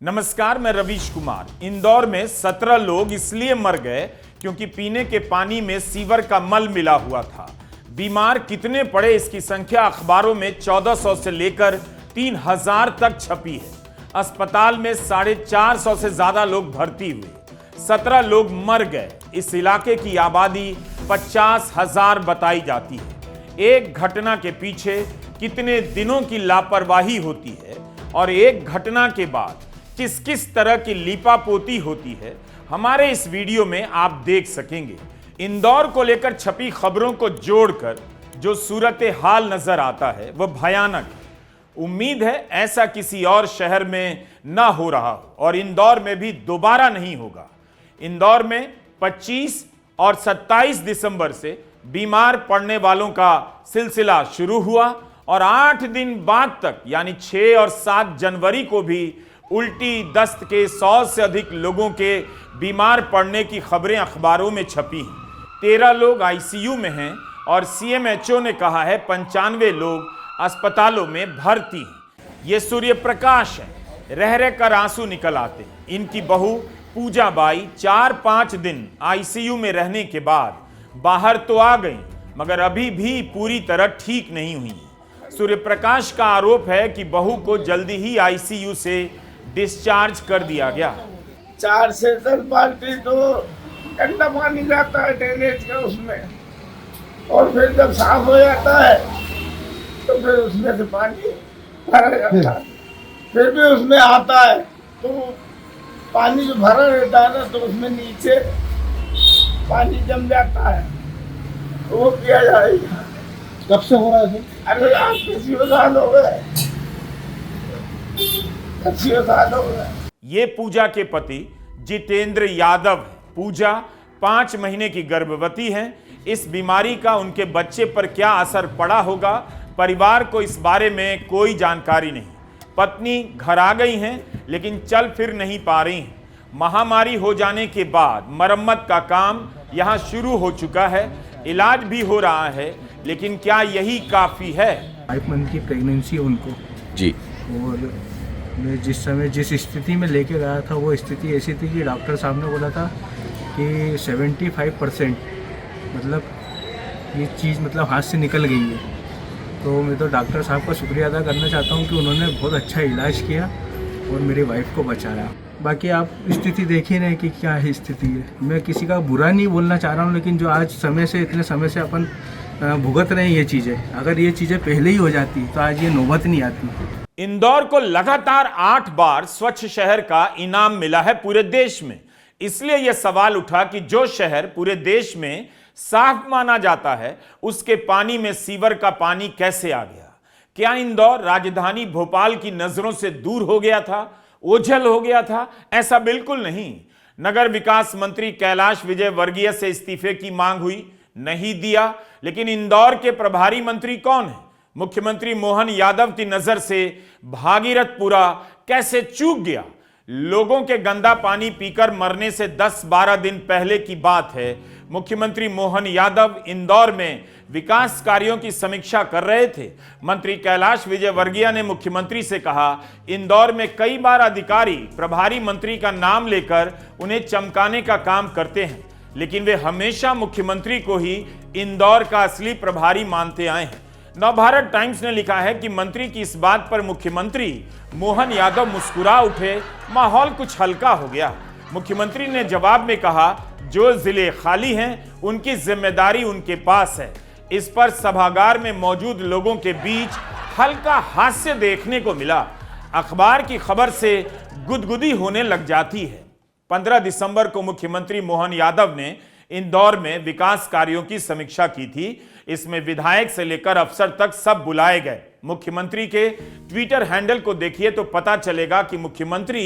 नमस्कार, मैं रवीश कुमार। इंदौर में 17 लोग इसलिए मर गए क्योंकि पीने के पानी में सीवर का मल मिला हुआ था। बीमार कितने पड़े इसकी संख्या अखबारों में 1400 से लेकर 3000 तक छपी है। अस्पताल में 450 से ज्यादा लोग भर्ती हुए, 17 लोग मर गए। इस इलाके की आबादी 50,000 बताई जाती है। एक घटना के पीछे कितने दिनों की लापरवाही होती है और एक घटना के बाद किस किस तरह की लीपापोती होती है, हमारे इस वीडियो में आप देख सकेंगे। इंदौर को लेकर छपी खबरों को जोड़कर जो सूरत हाल नजर आता है वह भयानक है। उम्मीद है ऐसा किसी और शहर में ना हो रहा हो और इंदौर में भी दोबारा नहीं होगा। इंदौर में 25 और 27 दिसंबर से बीमार पड़ने वालों का सिलसिला शुरू हुआ और 8 दिन बाद तक यानी 6 और 7 जनवरी को भी उल्टी दस्त के 100 से अधिक लोगों के बीमार पड़ने की खबरें अखबारों में छपी हैं। 13 लोग आईसीयू में हैं और सीएमएचओ ने कहा है 95 लोग अस्पतालों में भर्ती हैं। ये सूर्य प्रकाश है, रह रह कर आंसू निकल आते हैं। इनकी बहू पूजा बाई 4-5 दिन आईसीयू में रहने के बाद बाहर तो आ गई मगर अभी भी पूरी तरह ठीक नहीं हुई। सूर्य प्रकाश का आरोप है कि बहू को जल्दी ही आईसीयू से डिस्चार्ज कर दिया गया। 4 से 10 बाल्टी तो ठंडा पानी जाता है ड्रेनेज का उसमें, और फिर जब साफ हो जाता है तो फिर उसमें से पानी भरा जाता है। फिर भी उसमें आता है तो पानी जो भरा रहता है ना तो उसमें नीचे पानी जम जाता है, तो वो किया जाएगा। कब से हो रहा है? अरे आज 50 साल हो गए, 50 साल हो गए। ये पूजा के पति जितेंद्र यादव है। पूजा 5 महीने की गर्भवती है। इस बीमारी का उनके बच्चे पर क्या असर पड़ा होगा, परिवार को इस बारे में कोई जानकारी नहीं। पत्नी घर आ गई हैं लेकिन चल फिर नहीं पा रही हैं। महामारी हो जाने के बाद मरम्मत का काम यहाँ शुरू हो चुका है, इलाज भी हो रहा है, लेकिन क्या यही काफी है? 5 मंथ की प्रेगनेंसी उनको जी। और मैं जिस समय जिस स्थिति में लेके गया था वो स्थिति ऐसी थी कि डॉक्टर साहब ने बोला था कि 75% मतलब ये चीज़ मतलब हाथ से निकल गई है। तो मैं तो डॉक्टर साहब का शुक्रिया अदा करना चाहता हूँ कि उन्होंने बहुत अच्छा इलाज किया और मेरी वाइफ को बचाया। बाकी आप स्थिति देख ही रहे हैं कि क्या है स्थिति है। मैं किसी का बुरा नहीं बोलना चाह रहा हूँ, लेकिन जो आज इतने समय से अपन भुगत रहे हैं ये चीज़ें, अगर ये चीज़ें पहले ही हो जाती तो आज ये नौबत नहीं आती। इंदौर को लगातार 8 बार स्वच्छ शहर का इनाम मिला है पूरे देश में। इसलिए यह सवाल उठा कि जो शहर पूरे देश में साफ माना जाता है उसके पानी में सीवर का पानी कैसे आ गया? क्या इंदौर राजधानी भोपाल की नजरों से दूर हो गया था, ओझल हो गया था? ऐसा बिल्कुल नहीं। नगर विकास मंत्री कैलाश विजयवर्गीय से इस्तीफे की मांग हुई, नहीं दिया। लेकिन इंदौर के प्रभारी मंत्री कौन है? मुख्यमंत्री मोहन यादव की नजर से भागीरथपुरा कैसे चूक गया? लोगों के गंदा पानी पीकर मरने से 10-12 दिन पहले की बात है। मुख्यमंत्री मोहन यादव इंदौर में विकास कार्यों की समीक्षा कर रहे थे। मंत्री कैलाश विजयवर्गीय ने मुख्यमंत्री से कहा, इंदौर में कई बार अधिकारी प्रभारी मंत्री का नाम लेकर उन्हें चमकाने का काम करते हैं, लेकिन वे हमेशा मुख्यमंत्री को ही इंदौर का असली प्रभारी मानते आए हैं। नवभारत टाइम्स ने लिखा है कि मंत्री की इस बात पर मुख्यमंत्री मोहन यादव मुस्कुरा उठे, माहौल कुछ हल्का हो गया। मुख्यमंत्री ने जवाब में कहा, जो जिले खाली हैं उनकी जिम्मेदारी उनके पास है। इस पर सभागार में मौजूद लोगों के बीच हल्का हास्य देखने को मिला। अखबार की खबर से गुदगुदी होने लग जाती है। 15 दिसंबर को मुख्यमंत्री मोहन यादव ने इंदौर में विकास कार्यों की समीक्षा की थी। इसमें विधायक से लेकर अफसर तक सब बुलाए गए। मुख्यमंत्री के ट्विटर हैंडल को देखिए तो पता चलेगा कि मुख्यमंत्री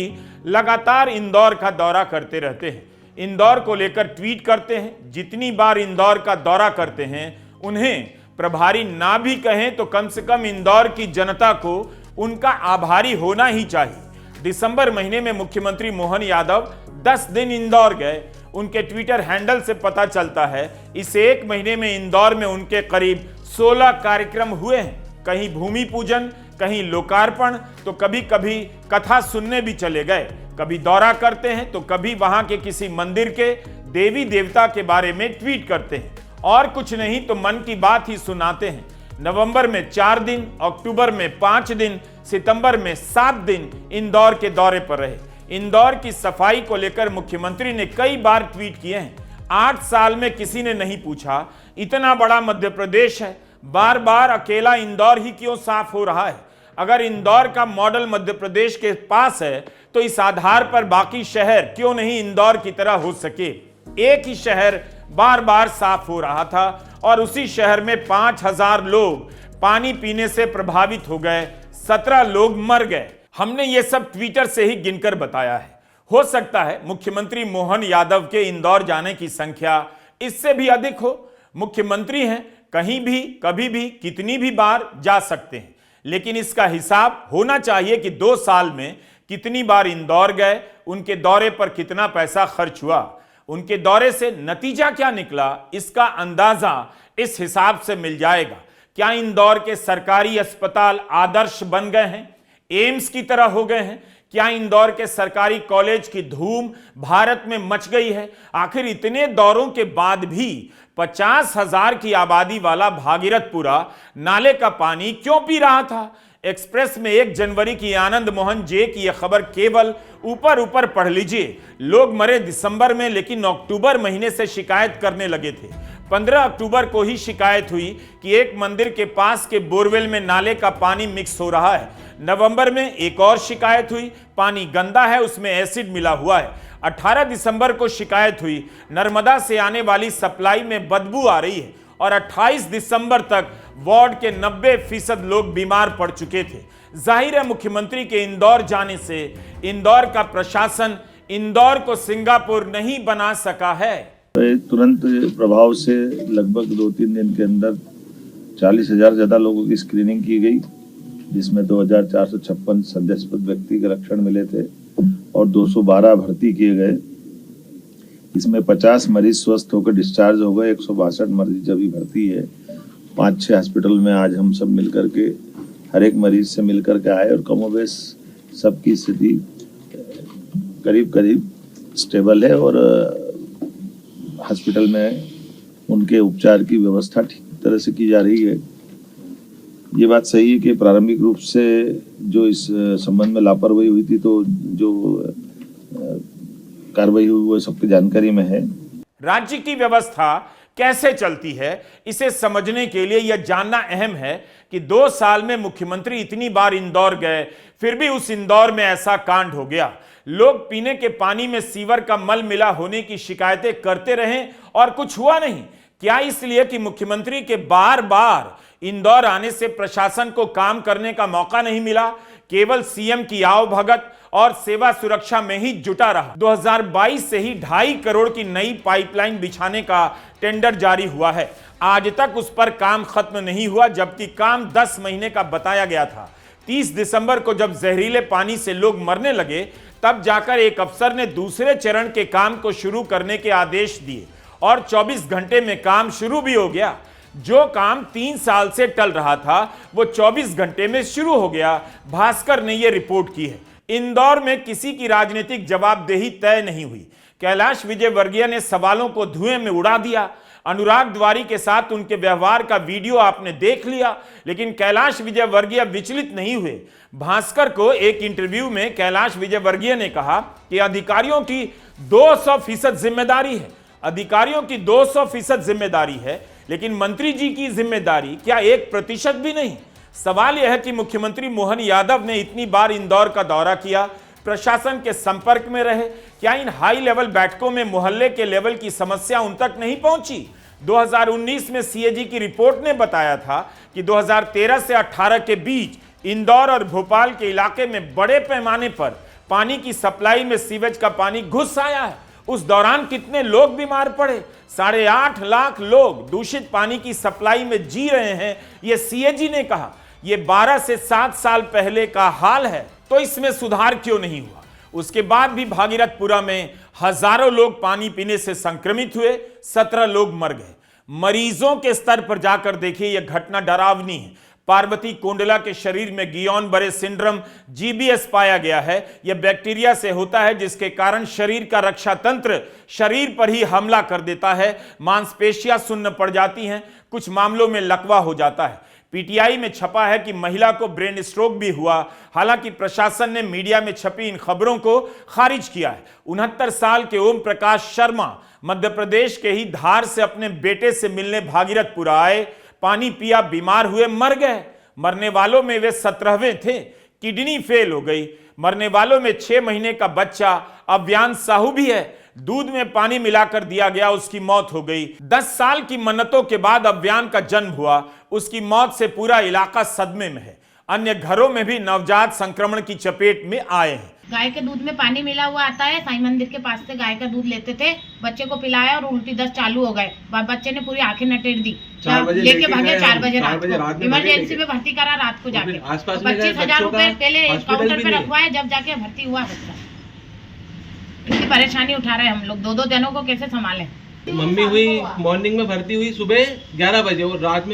लगातार इंदौर का दौरा करते रहते हैं, इंदौर को लेकर ट्वीट करते हैं। जितनी बार इंदौर का दौरा करते हैं उन्हें प्रभारी ना भी कहें तो कम से कम इंदौर की जनता को उनका आभारी होना ही चाहिए। दिसंबर महीने में मुख्यमंत्री मोहन यादव 10 दिन इंदौर गए। उनके ट्विटर हैंडल से पता चलता है इस 1 महीने में इंदौर में उनके करीब 16 कार्यक्रम हुए हैं। कहीं भूमि पूजन, कहीं लोकार्पण तो कभी कभी कथा सुनने भी चले गए, कभी दौरा करते हैं तो कभी वहां के किसी मंदिर के देवी देवता के बारे में ट्वीट करते हैं, और कुछ नहीं तो मन की बात ही सुनाते हैं। नवंबर में 4 दिन, अक्टूबर में 5 दिन, सितंबर में 7 दिन इंदौर के दौरे पर रहे। इंदौर की सफाई को लेकर मुख्यमंत्री ने कई बार ट्वीट किए हैं। 8 साल में किसी ने नहीं पूछा, इतना बड़ा मध्य प्रदेश है, बार बार अकेला इंदौर ही क्यों साफ हो रहा है? अगर इंदौर का मॉडल मध्य प्रदेश के पास है तो इस आधार पर बाकी शहर क्यों नहीं इंदौर की तरह हो सके? एक ही शहर बार बार साफ हो रहा था और उसी शहर में 5000 लोग पानी पीने से प्रभावित हो गए, 17 लोग मर गए। हमने ये सब ट्विटर से ही गिनकर बताया है। हो सकता है मुख्यमंत्री मोहन यादव के इंदौर जाने की संख्या इससे भी अधिक हो। मुख्यमंत्री हैं, कहीं भी कभी भी कितनी भी बार जा सकते हैं, लेकिन इसका हिसाब होना चाहिए कि 2 साल में कितनी बार इंदौर गए, उनके दौरे पर कितना पैसा खर्च हुआ, उनके दौरे से नतीजा क्या निकला, इसका अंदाजा इस हिसाब से मिल जाएगा। क्या इंदौर के सरकारी अस्पताल आदर्श बन गए हैं, एम्स की तरह हो गए हैं? क्या इंदौर के सरकारी कॉलेज की धूम भारत में मच गई है? आखिर इतने दौरों के बाद भी 50,000 की आबादी वाला भागीरथपुरा नाले का पानी क्यों पी रहा था? एक्सप्रेस में 1 जनवरी की आनंद मोहन जे की यह खबर केवल ऊपर ऊपर पढ़ लीजिए। लोग मरे दिसंबर में, लेकिन अक्टूबर महीने से शिकायत करने लगे थे। 15 अक्टूबर को ही शिकायत हुई कि एक मंदिर के पास के बोरवेल में नाले का पानी मिक्स हो रहा है। नवंबर में एक और शिकायत हुई, पानी गंदा है, उसमें एसिड मिला हुआ है। 18 दिसंबर को शिकायत हुई, नर्मदा से आने वाली सप्लाई में बदबू आ रही है, और 28 दिसंबर तक वार्ड के 90% लोग बीमार पड़ चुके थे। जाहिर है मुख्यमंत्री के इंदौर जाने से इंदौर का प्रशासन इंदौर को सिंगापुर नहीं बना सका है। तुरंत प्रभाव से लगभग 2-3 दिन के अंदर 40,000 ज्यादा लोगों की स्क्रीनिंग की गई, जिसमें 2,456 संदेहास्पद व्यक्ति के लक्षण मिले थे और 212 भर्ती किए गए। इसमें 50 मरीज स्वस्थ होकर डिस्चार्ज हो गए, 162 मरीज अभी भर्ती है। 5-6 हॉस्पिटल में आज हम सब मिलकर के हर एक मरीज से मिलकर के आए और कमोबेश सबकी स्थिति करीब करीब स्टेबल है और हॉस्पिटल में उनके उपचार की व्यवस्था ठीक तरह से की जा रही है। ये बात सही है कि प्रारंभिक रूप से जो इस संबंध में लापरवाही हुई थी, तो जो कार्रवाई हुई वो सबकी जानकारी में है। राज्य की व्यवस्था कैसे चलती है, इसे समझने के लिए यह जानना अहम है कि 2 साल में मुख्यमंत्री इतनी बार इंदौर गए, फिर भी उस इंदौर में ऐसा कांड हो गया। लोग पीने के पानी में सीवर का मल मिला होने की शिकायतें करते रहे और कुछ हुआ नहीं। क्या इसलिए कि मुख्यमंत्री के बार बार इंदौर आने से प्रशासन को काम करने का मौका नहीं मिला, केवल सीएम की आवभगत और सेवा सुरक्षा में ही जुटा रहा? 2022 से ही 2.5 करोड़ की नई पाइपलाइन बिछाने का टेंडर जारी हुआ है, आज तक उस पर काम खत्म नहीं हुआ, जबकि काम 10 महीने का बताया गया था। 30 दिसंबर को जब जहरीले पानी से लोग मरने लगे, तब जाकर एक अफसर ने दूसरे चरण के काम को शुरू करने के आदेश दिए और 24 घंटे में काम शुरू भी हो गया। जो काम 3 साल से टल रहा था वो 24 घंटे में शुरू हो गया। भास्कर ने यह रिपोर्ट की है। इंदौर में किसी की राजनीतिक जवाबदेही तय नहीं हुई। कैलाश विजयवर्गीय ने सवालों को धुएं में उड़ा दिया। अनुराग द्वारी के साथ उनके व्यवहार का वीडियो आपने देख लिया, लेकिन कैलाश विजयवर्गीय विचलित नहीं हुए। भास्कर को एक इंटरव्यू में कैलाश विजयवर्गीय ने कहा कि अधिकारियों की 200% जिम्मेदारी है, अधिकारियों की 200% जिम्मेदारी है, लेकिन मंत्री जी की जिम्मेदारी क्या 1% भी नहीं? सवाल यह है कि मुख्यमंत्री मोहन यादव ने इतनी बार इंदौर का दौरा किया, प्रशासन के संपर्क में रहे, क्या इन हाई लेवल बैठकों में मोहल्ले के लेवल की समस्या उन तक नहीं पहुंची? 2019 में सीएजी की रिपोर्ट ने बताया था कि 2013 से 18 के बीच इंदौर और भोपाल के इलाके में बड़े पैमाने पर पानी की सप्लाई में सीवेज का पानी घुस आया है। उस दौरान कितने लोग बीमार पड़े? 8.5 लाख लोग दूषित पानी की सप्लाई में जी रहे हैं, यह सीएजी ने कहा। यह 12 से 7 साल पहले का हाल है, तो इसमें सुधार क्यों नहीं हुआ? उसके बाद भी भागीरथपुरा में हजारों लोग पानी पीने से संक्रमित हुए, 17 लोग मर गए। मरीजों के स्तर पर जाकर देखिए, यह घटना डरावनी है। पार्वती कोंडला के शरीर में गियोन बरे सिंड्रोम जीबीएस पाया गया है। यह बैक्टीरिया से होता है जिसके कारण शरीर का रक्षा तंत्र शरीर पर ही हमला कर देता है, मांसपेशियां सुन्न पड़ जाती हैं, कुछ मामलों में लकवा हो जाता है। पीटीआई में छपा है कि महिला को ब्रेन स्ट्रोक भी हुआ। हालांकि प्रशासन ने मीडिया में छपी इन खबरों को खारिज किया है। 69 साल के ओम प्रकाश शर्मा मध्य प्रदेश के ही धार से अपने बेटे से मिलने भागीरथपुरा आए, पानी पिया, बीमार हुए, मर गए। मरने वालों में वे 17वें थे। किडनी फेल हो गई। मरने वालों में 6 महीने का बच्चा अव्यांश साहू भी है। दूध में पानी मिलाकर दिया गया, उसकी मौत हो गई। 10 साल की मन्नतों के बाद अव्यान का जन्म हुआ। उसकी मौत से पूरा इलाका सदमे में है। अन्य घरों में भी नवजात संक्रमण की चपेट में आए हैं। गाय के दूध में पानी मिला हुआ आता है। साईं मंदिर के पास से गाय का दूध लेते थे, बच्चे को पिलाया और उल्टी दस्त चालू हो गए। बच्चे ने पूरी आंखें नटेट दी, लेके भागे 4 बजे रात को। इमरजेंसी में भर्ती करा रात को जाके। 25,000 रुपए पहले काउंटर पे रखवाए, जब जाके भर्ती हुआ बच्चा। इतनी परेशानी उठा रहे हम लोग, 2-2 जनों को कैसे संभालें। मम्मी हुई मॉर्निंग में भर्ती हुई सुबह 11 बजे और रात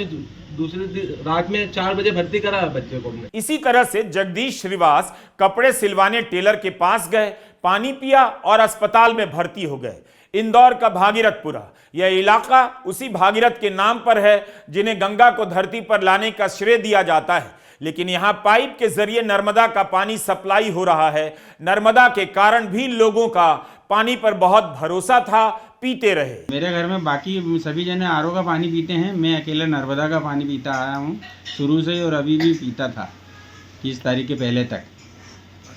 में 4 बजे भर्ती करा बच्चे को। इसी तरह से जगदीश श्रीवास कपड़े सिलवाने टेलर के पास गए, पानी पिया और अस्पताल में भर्ती हो गए। इंदौर का भागीरथपुरा, यह इलाका उसी भागीरथ के नाम पर है जिन्हें गंगा को धरती पर लाने का श्रेय दिया जाता है। लेकिन यहां पाइप के जरिए नर्मदा का पानी सप्लाई हो रहा है। नर्मदा के कारण भी लोगों का पानी पर बहुत भरोसा था, पीते रहे। मेरे घर में बाकी सभी जने आरओ का पानी पीते हैं, मैं अकेला नर्मदा का पानी पीता आया हूँ शुरू से ही, और अभी भी पीता था 30 तारीख के पहले तक।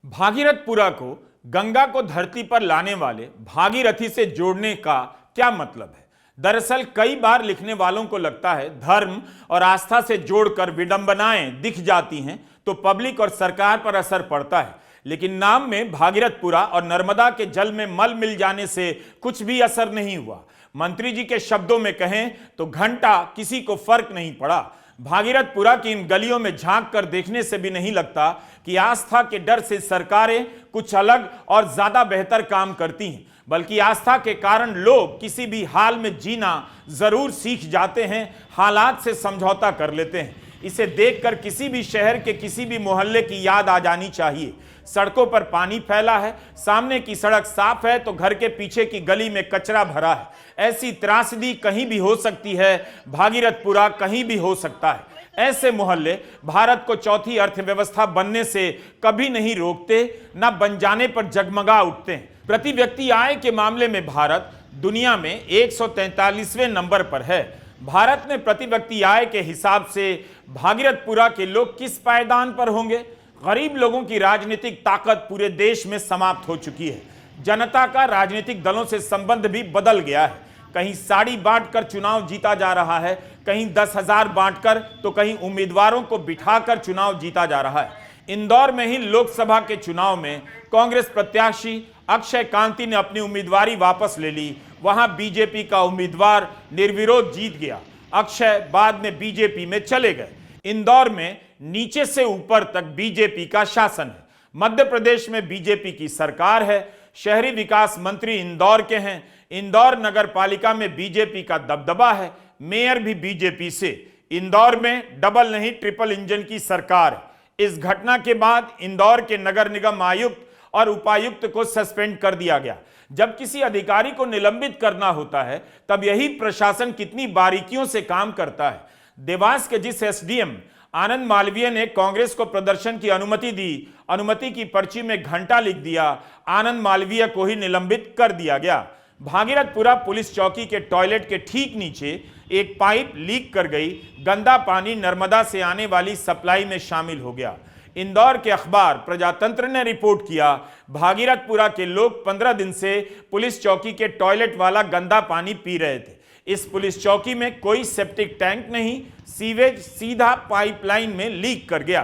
भागीरथपुरा को गंगा को धरती पर लाने वाले भागीरथी से जोड़ने का क्या मतलब है? दरअसल कई बार लिखने वालों को लगता है धर्म और आस्था से जोड़कर विडंबनाएं दिख जाती हैं तो पब्लिक और सरकार पर असर पड़ता है। लेकिन नाम में भागीरथपुरा और नर्मदा के जल में मल मिल जाने से कुछ भी असर नहीं हुआ। मंत्री जी के शब्दों में कहें तो घंटा किसी को फर्क नहीं पड़ा। भागीरथपुरा की इन गलियों में झांक कर देखने से भी नहीं लगता कि आस्था के डर से सरकारें कुछ अलग और ज्यादा बेहतर काम करती हैं, बल्कि आस्था के कारण लोग किसी भी हाल में जीना जरूर सीख जाते हैं, हालात से समझौता कर लेते हैं। इसे देखकर किसी भी शहर के किसी भी मोहल्ले की याद आ जानी चाहिए। सड़कों पर पानी फैला है, सामने की सड़क साफ है तो घर के पीछे की गली में कचरा भरा है। ऐसी त्रासदी कहीं भी हो सकती है, भागीरथपुरा कहीं भी हो सकता है। ऐसे मोहल्ले भारत को चौथी अर्थव्यवस्था बनने से कभी नहीं रोकते, न बन जाने पर जगमगा उठते हैं। प्रति व्यक्ति आय के मामले में भारत दुनिया में 143वें नंबर पर है। भारत में प्रति व्यक्ति आय के हिसाब से भागीरथपुरा के लोग किस पायदान पर होंगे? गरीब लोगों की राजनीतिक ताकत पूरे देश में समाप्त हो चुकी है। जनता का राजनीतिक दलों से संबंध भी बदल गया है। कहीं साड़ी बांटकर चुनाव जीता जा रहा है, कहीं 10,000 बांटकर, तो कहीं उम्मीदवारों को बिठाकर चुनाव जीता जा रहा है। इंदौर में ही लोकसभा के चुनाव में कांग्रेस प्रत्याशी अक्षय कांति ने अपनी उम्मीदवारी वापस ले ली। वहां बीजेपी का उम्मीदवार निर्विरोध जीत गया। अक्षय बाद में बीजेपी में चले गए। इंदौर में नीचे से ऊपर तक बीजेपी का शासन है। मध्य प्रदेश में बीजेपी की सरकार है। शहरी विकास मंत्री इंदौर के हैं। इंदौर नगर पालिका में बीजेपी का दबदबा है। मेयर भी बीजेपी से। इंदौर में डबल नहीं ट्रिपल इंजन की सरकार है। इस घटना के बाद इंदौर के नगर निगम आयुक्त और उपायुक्त को सस्पेंड कर दिया गया। जब किसी अधिकारी को निलंबित करना होता है तब यही प्रशासन कितनी बारीकियों से काम करता है। देवास के जिस एसडीएम आनंद मालवीय ने कांग्रेस को प्रदर्शन की अनुमति दी, अनुमति की पर्ची में घंटा लिख दिया, आनंद मालवीय को ही निलंबित कर दिया गया। भागीरथपुरा पुलिस चौकी के टॉयलेट के ठीक नीचे एक पाइप लीक कर गई। गंदा पानी नर्मदा से आने वाली सप्लाई में शामिल हो गया। इंदौर के अखबार प्रजातंत्र ने रिपोर्ट किया, भागीरथपुरा के लोग 15 दिन से पुलिस चौकी के टॉयलेट वाला गंदा पानी पी रहे थे। इस पुलिस चौकी में कोई सेप्टिक टैंक नहीं, सीवेज सीधा पाइपलाइन में लीक कर गया।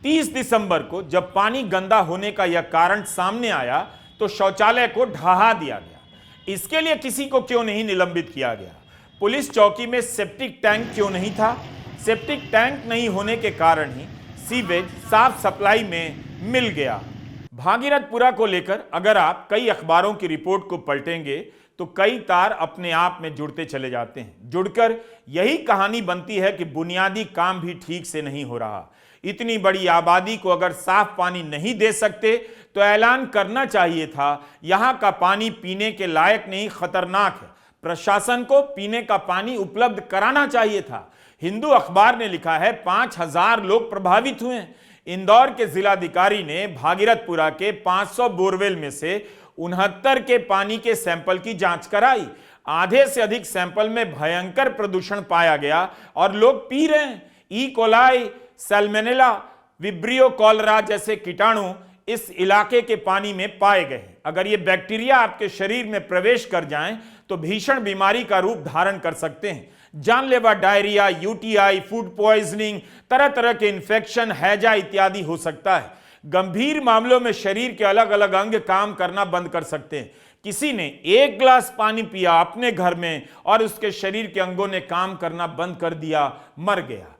30 दिसंबर को जब पानी गंदा होने का यह कारण सामने आया तो शौचालय को ढहा दिया गया। इसके लिए किसी को क्यों नहीं निलंबित किया गया? पुलिस चौकी में सेप्टिक टैंक क्यों नहीं था? सेप्टिक टैंक नहीं होने के कारण ही सीवेज साफ सप्लाई में मिल गया। भागीरथपुरा को लेकर अगर आप कई अखबारों की रिपोर्ट को पलटेंगे तो कई तार अपने आप में जुड़ते चले जाते हैं। जुड़कर यही कहानी बनती है कि बुनियादी काम भी ठीक से नहीं हो रहा। इतनी बड़ी आबादी को अगर साफ पानी नहीं दे सकते तो ऐलान करना चाहिए था यहां का पानी पीने के लायक नहीं, खतरनाक है। प्रशासन को पीने का पानी उपलब्ध कराना चाहिए था। हिंदू अखबार ने लिखा है 5000 लोग प्रभावित हुए हैं। इंदौर के जिलाधिकारी ने भागीरथपुरा के 500 बोरवेल में से 69 के पानी के सैंपल की जांच कराई। आधे से अधिक सैंपल में भयंकर प्रदूषण पाया गया और लोग पी रहे हैं। E coli, Salmonella, vibrio cholera जैसे कीटाणु इस इलाके के पानी में पाए गए। अगर ये बैक्टीरिया आपके शरीर में प्रवेश कर जाएं तो भीषण बीमारी का रूप धारण कर सकते हैं। जानलेवा डायरिया, यूटीआई, फूड पॉइजनिंग, तरह तरह के इन्फेक्शन, हैजा इत्यादि हो सकता है। गंभीर मामलों में शरीर के अलग अलग अंग काम करना बंद कर सकते हैं। किसी ने 1 गिलास पानी पिया अपने घर में और उसके शरीर के अंगों ने काम करना बंद कर दिया, मर गया।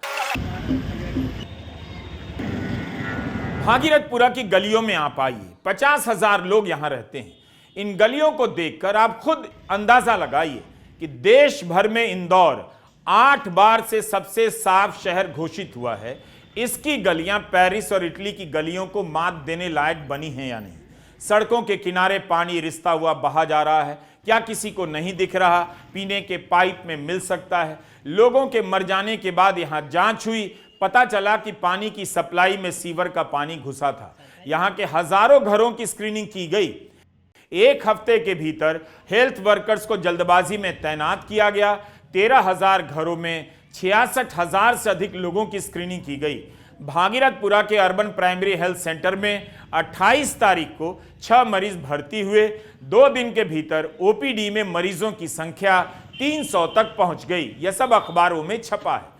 भागीरथपुरा की गलियों में आप आइए, 50,000 लोग यहां रहते हैं। इन गलियों को देखकर आप खुद अंदाजा लगाइए कि देश भर में इंदौर 8 बार से सबसे साफ शहर घोषित हुआ है। इसकी गलियां पेरिस और इटली की गलियों को मात देने लायक बनी हैं या नहीं? सड़कों के किनारे पानी रिसता हुआ बहा जा रहा है, क्या किसी को नहीं दिख रहा? पीने के पाइप में मिल सकता है। लोगों के मर जाने के बाद यहां जांच हुई, पता चला कि पानी की सप्लाई में सीवर का पानी घुसा था। यहां के हजारों घरों की स्क्रीनिंग की गई। 1 हफ्ते के भीतर हेल्थ वर्कर्स को जल्दबाजी में तैनात किया गया। 13,000 घरों में 66,000 से अधिक लोगों की स्क्रीनिंग की गई। भागीरथपुरा के अर्बन प्राइमरी हेल्थ सेंटर में 28 तारीख को 6 मरीज भर्ती हुए। 2 दिन के भीतर ओपीडी में मरीजों की संख्या 300 तक पहुंच गई। यह सब अखबारों में छपा है।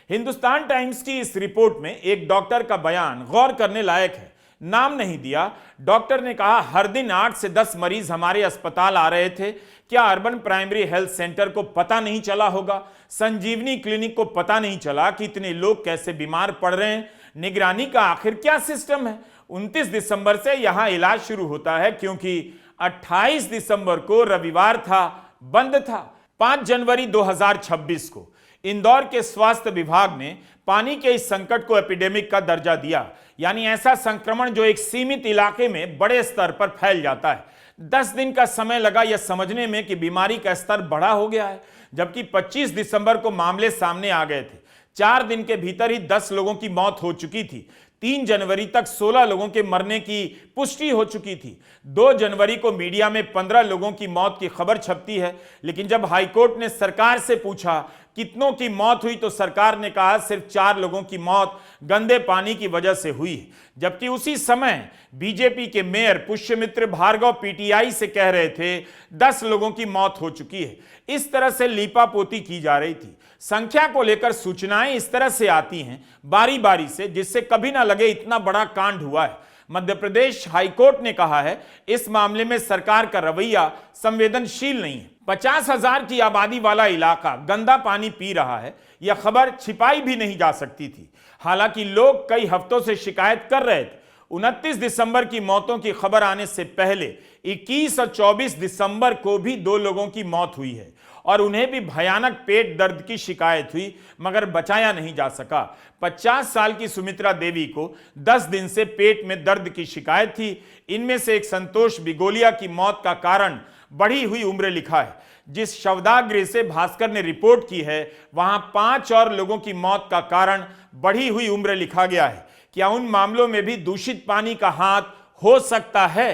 हिंदुस्तान टाइम्स की इस रिपोर्ट में एक डॉक्टर का बयान गौर करने लायक है। नाम नहीं दिया। डॉक्टर ने कहा, हर दिन 8 से 10 मरीज हमारे अस्पताल आ रहे थे। क्या अर्बन प्राइमरी हेल्थ सेंटर को पता नहीं चला होगा? संजीवनी क्लिनिक को पता नहीं चला कि इतने लोग कैसे बीमार पड़ रहे हैं? निगरानी का आखिर क्या सिस्टम है? 29 दिसंबर से यहां इलाज शुरू होता है क्योंकि 28 दिसंबर को रविवार था, बंद था। 5 जनवरी 2026 को इंदौर के स्वास्थ्य विभाग ने पानी के इस संकट को एपिडेमिक का दर्जा दिया, यानी ऐसा संक्रमण जो एक सीमित इलाके में बड़े स्तर पर फैल जाता है। 10 दिन का समय लगा यह समझने में कि बीमारी का स्तर बड़ा हो गया है, जबकि 25 दिसंबर को मामले सामने आ गए थे। 4 दिन के भीतर ही 10 लोगों की मौत हो चुकी थी। 3 जनवरी तक 16 लोगों के मरने की पुष्टि हो चुकी थी। 2 जनवरी को मीडिया में 15 लोगों की मौत की खबर छपती है, लेकिन जब हाईकोर्ट ने सरकार से पूछा कितनों की मौत हुई तो सरकार ने कहा सिर्फ 4 लोगों की मौत गंदे पानी की वजह से हुई है। जबकि उसी समय बीजेपी के मेयर पुष्यमित्र भार्गव पीटीआई से कह रहे थे 10 लोगों की मौत हो चुकी है। इस तरह से लीपापोती की जा रही थी। संख्या को लेकर सूचनाएं इस तरह से आती हैं बारी बारी से, जिससे कभी ना लगे इतना बड़ा कांड हुआ है। मध्य प्रदेश हाईकोर्ट ने कहा है इस मामले में सरकार का रवैया संवेदनशील नहीं है। 50,000 की आबादी वाला इलाका गंदा पानी पी रहा है, यह खबर छिपाई भी नहीं जा सकती थी। हालांकि लोग कई हफ्तों से शिकायत कर रहे थे। 29 दिसंबर की मौतों की खबर आने से पहले 21 और 24 दिसंबर को भी 2 लोगों की मौत हुई है और उन्हें भी भयानक पेट दर्द की शिकायत हुई, मगर बचाया नहीं जा सका। 50 साल की सुमित्रा देवी को 10 दिन से पेट में दर्द की शिकायत थी। इनमें से एक संतोष बिगोलिया की मौत का कारण बढ़ी हुई उम्र लिखा है। जिस शवदाह से भास्कर ने रिपोर्ट की है वहां 5 और लोगों की मौत का कारण बढ़ी हुई उम्र लिखा गया है। क्या उन मामलों में भी दूषित पानी का हाथ हो सकता है?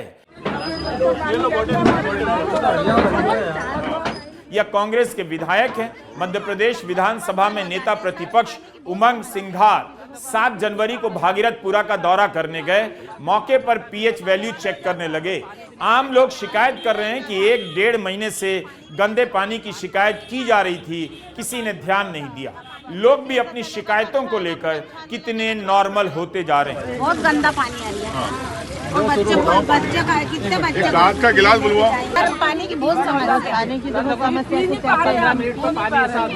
यह कांग्रेस के विधायक हैं। मध्य प्रदेश विधानसभा में नेता प्रतिपक्ष उमंग सिंघार 7 जनवरी को भागीरथपुरा का दौरा करने गए। मौके पर पीएच वैल्यू चेक करने लगे। आम लोग शिकायत कर रहे हैं कि 1-1.5 महीने से गंदे पानी की शिकायत की जा रही थी, किसी ने ध्यान नहीं दिया। लोग भी अपनी शिकायतों को लेकर कितने नॉर्मल होते जा रहे हैं। बहुत गंदा पानी आ रहा है। बच्चे का कितने बच्चे कांच का गिलास बुलवा पानी की बहुत समस्या पानी की तो समस्या से 15 मिनट तो पानी ऐसा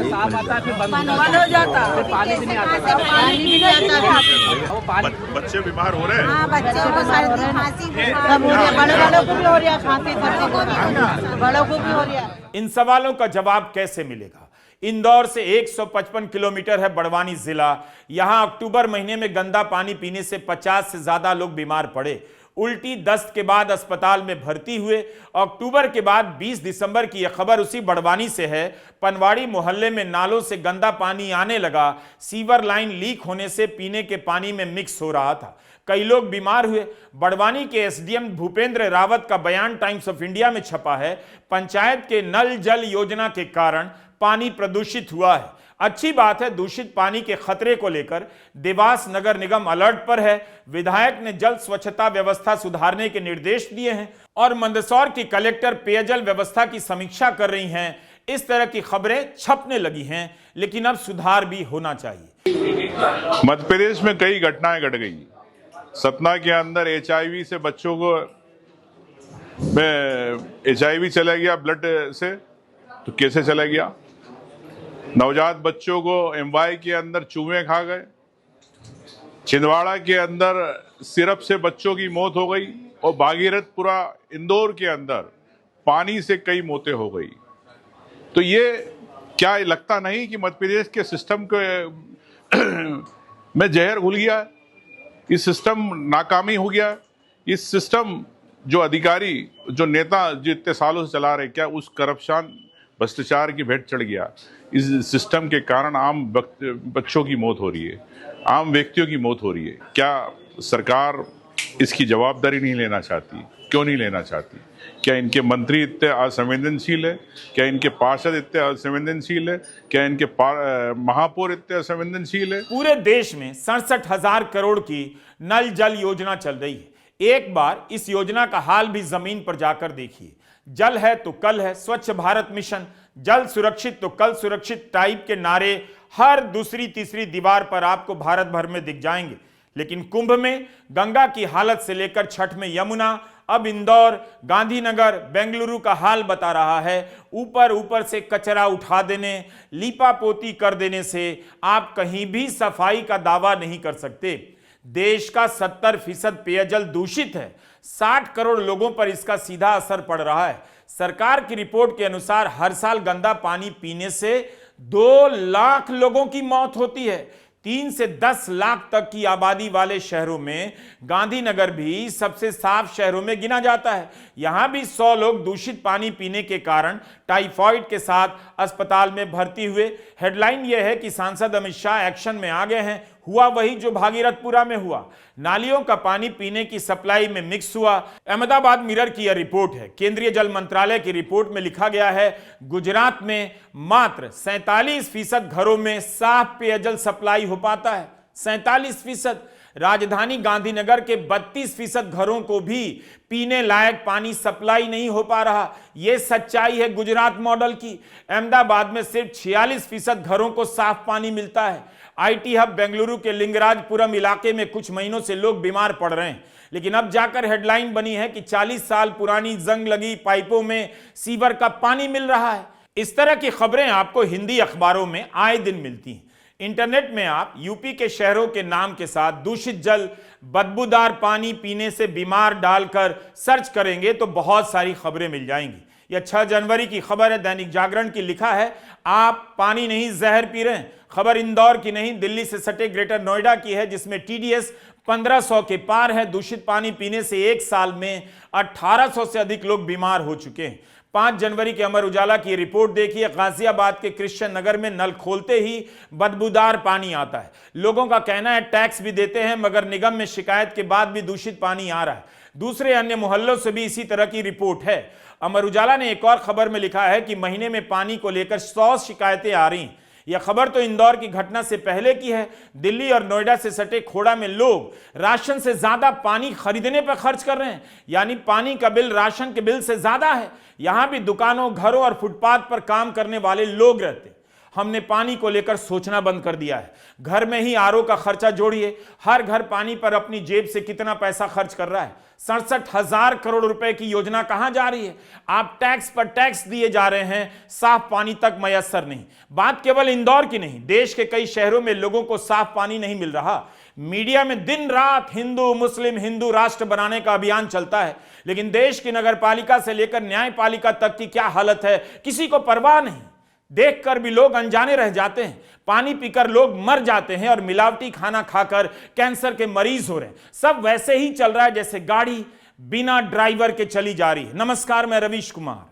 साफ आता है फिर बंद हो जाता है पानी भी नहीं आता बच्चे बीमार हो रहे हैं। हाँ बच्चों को सर्दी खांसी सब हो रही है, बड़े वालों को भी हो रही है खांसी सर्दी बड़ों को भी हो रही है। इन सवालों का जवाब कैसे मिलेगा? इंदौर से 155 किलोमीटर है बड़वानी जिला। यहां अक्टूबर महीने में गंदा पानी पीने से 50 से ज्यादा लोग बीमार पड़े, उल्टी दस्त के बाद अस्पताल में भर्ती हुए। अक्टूबर के बाद 20 दिसंबर की यह खबर उसी बड़वानी से है। पनवाड़ी मोहल्ले में नालों से गंदा पानी आने लगा, सीवर लाइन लीक होने से पीने के पानी में मिक्स हो रहा था, कई लोग बीमार हुए। बड़वानी के एसडीएम भूपेंद्र रावत का बयान टाइम्स ऑफ इंडिया में छपा है। पंचायत के नल जल योजना के कारण पानी प्रदूषित हुआ है। अच्छी बात है, दूषित पानी के खतरे को लेकर देवास नगर निगम अलर्ट पर है। विधायक ने जल स्वच्छता व्यवस्था सुधारने के निर्देश दिए हैं और मंदसौर की कलेक्टर पेयजल व्यवस्था की समीक्षा कर रही हैं। इस तरह की खबरें छपने लगी हैं, लेकिन अब सुधार भी होना चाहिए। मध्य प्रदेश में कई घटनाएं घट गई। सतना के अंदर HIV से बच्चों को HIV चला गया ब्लड से, तो कैसे चला गया? नवजात बच्चों को MY के अंदर चूहे खा गए। छिंदवाड़ा के अंदर सिरप से बच्चों की मौत हो गई और भागीरथपुरा इंदौर के अंदर पानी से कई मौतें हो गई। तो ये क्या लगता नहीं कि मध्य प्रदेश के सिस्टम में जहर घुल गया? इस सिस्टम नाकामी हो गया? इस सिस्टम जो अधिकारी जो नेता जो इतने सालों से चला रहे, क्या उस करप्शन भ्रष्टाचार की भेंट चढ़ गया? इस सिस्टम के कारण आम बच्चों की मौत हो रही है, आम व्यक्तियों की मौत हो रही है। क्या सरकार इसकी जवाबदारी नहीं लेना चाहती? क्यों नहीं लेना चाहती? क्या इनके मंत्री इतने असंवेदनशील है? क्या इनके पार्षद इतने असंवेदनशील है? क्या इनके महापौर इतने असंवेदनशील है? पूरे देश में 67,000 करोड़ की नल जल योजना चल रही है। एक बार इस योजना का हाल भी जमीन पर जाकर देखिए। जल है तो कल है, स्वच्छ भारत मिशन, जल सुरक्षित तो कल सुरक्षित टाइप के नारे हर दूसरी तीसरी दीवार पर आपको भारत भर में दिख जाएंगे। लेकिन कुंभ में गंगा की हालत से लेकर छठ में यमुना, अब इंदौर, गांधीनगर, बेंगलुरु का हाल बता रहा है। ऊपर ऊपर से कचरा उठा देने, लीपापोती कर देने से आप कहीं भी सफाई का दावा नहीं कर सकते। देश का 70% पेयजल दूषित है। 60 करोड़ लोगों पर इसका सीधा असर पड़ रहा है। सरकार की रिपोर्ट के अनुसार हर साल गंदा पानी पीने से 2 लाख लोगों की मौत होती है। 3 से 10 लाख तक की आबादी वाले शहरों में गांधीनगर भी सबसे साफ शहरों में गिना जाता है। यहां भी 100 लोग दूषित पानी पीने के कारण टाइफाइड के साथ अस्पताल में भर्ती हुए। हेडलाइन यह है कि सांसद अमित शाह एक्शन में आ गए हैं। हुआ वही जो भागीरथपुरा में हुआ, नालियों का पानी पीने की सप्लाई में मिक्स हुआ। अहमदाबाद मिरर की यह रिपोर्ट है। केंद्रीय जल मंत्रालय की रिपोर्ट में लिखा गया है, गुजरात में मात्र 47% घरों में साफ पेयजल सप्लाई हो पाता है। 47%। राजधानी गांधीनगर के 32% घरों को भी पीने लायक पानी सप्लाई नहीं हो पा रहा। यह सच्चाई है गुजरात मॉडल की। अहमदाबाद में सिर्फ 46% घरों को साफ पानी मिलता है। IT हब बेंगलुरु के लिंगराजपुरम इलाके में कुछ महीनों से लोग बीमार पड़ रहे हैं, लेकिन अब जाकर हेडलाइन बनी है कि 40 साल पुरानी जंग लगी पाइपों में सीवर का पानी मिल रहा है। इस तरह की खबरें आपको हिंदी अखबारों में आए दिन मिलती हैं। इंटरनेट में आप यूपी के शहरों के नाम के साथ दूषित जल, बदबूदार पानी पीने से बीमार डालकर सर्च करेंगे तो बहुत सारी खबरें मिल जाएंगी। यह 6 जनवरी की खबर है, दैनिक जागरण की। लिखा है, आप पानी नहीं जहर पी रहे हैं। खबर इंदौर की नहीं, दिल्ली से सटे ग्रेटर नोएडा की है, जिसमें TDS 1500 के पार है। दूषित पानी पीने से एक साल में 1800 से अधिक लोग बीमार हो चुके हैं। 5 जनवरी के अमर उजाला की रिपोर्ट देखिए। गाजियाबाद के क्रिश्चियन नगर में नल खोलते ही बदबूदार पानी आता है। लोगों का कहना है टैक्स भी देते हैं, मगर निगम में शिकायत के बाद भी दूषित पानी आ रहा है। दूसरे अन्य मोहल्लों से भी इसी तरह की रिपोर्ट है। अमर उजाला ने एक और खबर में लिखा है कि महीने में पानी को लेकर 100 शिकायतें आ रही। यह खबर तो इंदौर की घटना से पहले की है। दिल्ली और नोएडा से सटे खोड़ा में लोग राशन से ज्यादा पानी खरीदने पर खर्च कर रहे हैं, यानी पानी का बिल राशन के बिल से ज्यादा है। यहां भी दुकानों, घरों और फुटपाथ पर काम करने वाले लोग रहते हैं। हमने पानी को लेकर सोचना बंद कर दिया है। घर में ही आरओ का खर्चा जोड़िए, हर घर पानी पर अपनी जेब से कितना पैसा खर्च कर रहा है। 67,000 करोड़ रुपए की योजना कहां जा रही है? आप टैक्स पर टैक्स दिए जा रहे हैं, साफ पानी तक मयस्सर नहीं। बात केवल इंदौर की नहीं, देश के कई शहरों में लोगों को साफ पानी नहीं मिल रहा। मीडिया में दिन रात हिंदू मुस्लिम हिंदू राष्ट्र बनाने का अभियान चलता है, लेकिन देश की नगरपालिका से लेकर न्यायपालिका तक की क्या हालत है किसी को परवाह नहीं। देखकर भी लोग अनजाने रह जाते हैं, पानी पीकर लोग मर जाते हैं और मिलावटी खाना खाकर कैंसर के मरीज हो रहे हैं। सब वैसे ही चल रहा है जैसे गाड़ी बिना ड्राइवर के चली जा रही है। नमस्कार, मैं रवीश कुमार।